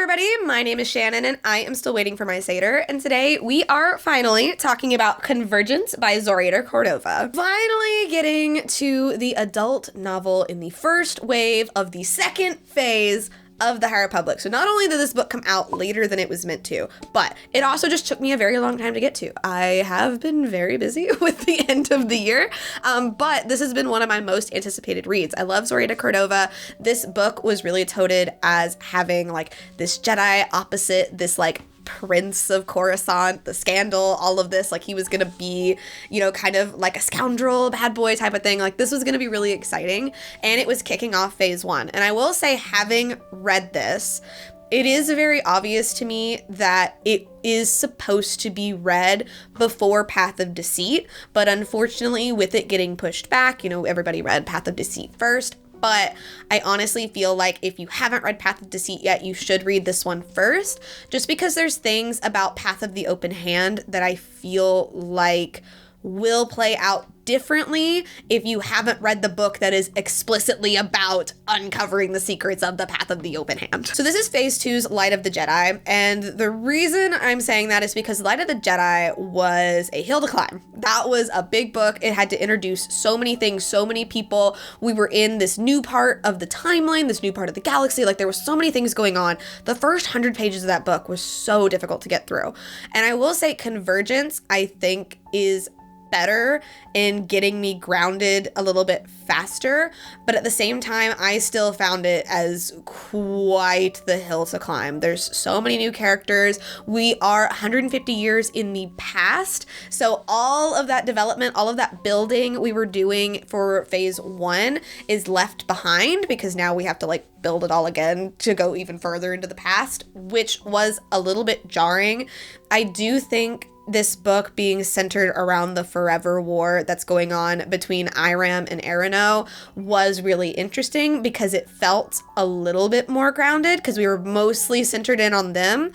everybody, my name is Shannon and I am still waiting for my Satyr, and today we are finally talking about Convergence by Zoraida Cordova. Finally getting to the adult novel in the first wave of the second phase of the High Republic. So not only did this book come out later than it was meant to, but it also just took me a very long time to get to. I have been very busy with the end of the year, but this has been one of my most anticipated reads. I love Zoraida Cordova. This book was really touted as having like this Jedi opposite this like Prince of Coruscant, the scandal, all of this, like he was gonna be, you know, kind of like a scoundrel, bad boy type of thing. Like this was gonna be really exciting, and it was kicking off phase one. And I will say, having read this, it is very obvious to me that it is supposed to be read before Path of Deceit, but unfortunately with it getting pushed back, you know, everybody read Path of Deceit first. But I honestly feel like if you haven't read Path of Deceit yet, you should read this one first, just because there's things about Path of the Open Hand that I feel like will play out differently if you haven't read the book that is explicitly about uncovering the secrets of the Path of the Open Hand. So this is phase two's Light of the Jedi, and the reason I'm saying that is because Light of the Jedi was a hill to climb. That was a big book. It had to introduce so many things, so many people. We were in this new part of the timeline, this new part of the galaxy. Like there were so many things going on. The first 100 pages of that book was so difficult to get through. And I will say Convergence, I think, is better in getting me grounded a little bit faster, but at the same time I still found it as quite the hill to climb. There's so many new characters. We are 150 years in the past, so all of that development, all of that building we were doing for phase one is left behind, because now we have to like build it all again to go even further into the past, which was a little bit jarring. I do think this book being centered around the Forever War that's going on between Iram and Arano was really interesting, because it felt a little bit more grounded because we were mostly centered in on them.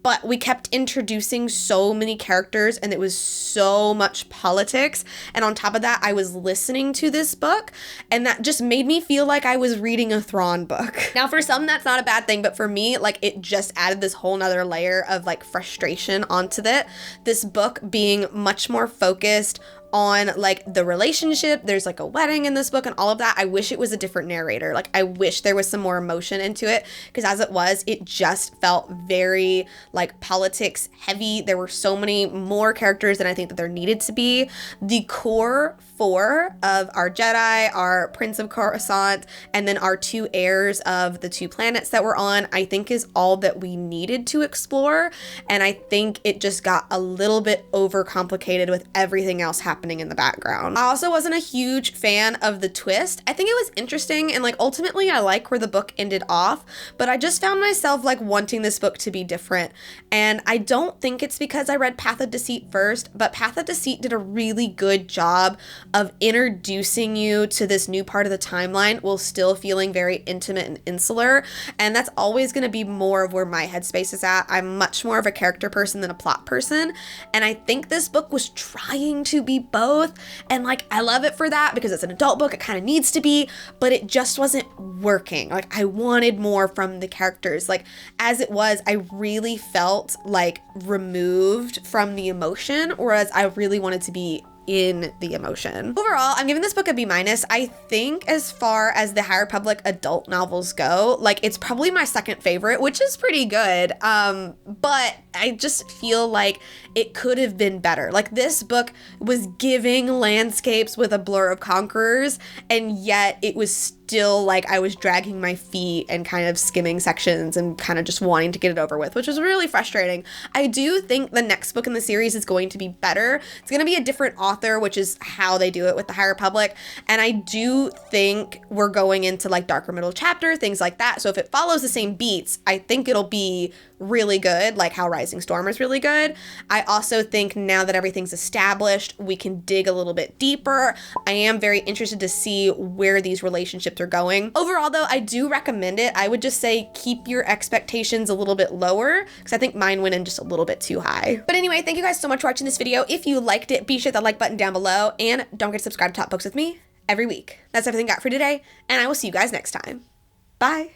But we kept introducing so many characters and it was so much politics. And on top of that, I was listening to this book and that just made me feel like I was reading a Thrawn book. Now, for some, that's not a bad thing, but for me, like it just added this whole nother layer of like frustration onto it. This book being much more focused on like the relationship. There's like a wedding in this book and all of that. I wish it was a different narrator. Like I wish there was some more emotion into it, because as it was, it just felt very like politics heavy. There were so many more characters than I think that there needed to be. The core four of our Jedi, our Prince of Coruscant, and then our two heirs of the two planets that we're on, I think is all that we needed to explore. And I think it just got a little bit overcomplicated with everything else happening in the background. I also wasn't a huge fan of the twist. I think it was interesting, and like ultimately I like where the book ended off, but I just found myself like wanting this book to be different. And I don't think it's because I read Path of Deceit first, but Path of Deceit did a really good job of introducing you to this new part of the timeline while still feeling very intimate and insular. And that's always going to be more of where my headspace is at. I'm much more of a character person than a plot person. And I think this book was trying to be both, and like I love it for that because it's an adult book, it kind of needs to be, but it just wasn't working. Like I wanted more from the characters. Like as it was, I really felt like removed from the emotion, whereas I really wanted to be in the emotion. Overall, I'm giving this book a B-. I think as far as the High Republic adult novels go, like it's probably my second favorite, which is pretty good. But I just feel like it could have been better. Like this book was giving landscapes with a blur of conquerors, and yet it was still like I was dragging my feet and kind of skimming sections and kind of just wanting to get it over with, which was really frustrating. I do think the next book in the series is going to be better. It's going to be a different author, which is how they do it with the High Republic. And I do think we're going into like darker middle chapter, things like that. So if it follows the same beats, I think it'll be really good, like how Rising Storm is really good. I also think now that everything's established, we can dig a little bit deeper. I am very interested to see where these relationships are going. Overall though, I do recommend it. I would just say keep your expectations a little bit lower, because I think mine went in just a little bit too high. But anyway, thank you guys so much for watching this video. If you liked it, be sure to hit that like button down below, and don't forget to subscribe to Talk Books with me every week. That's everything I got for today, and I will see you guys next time. Bye.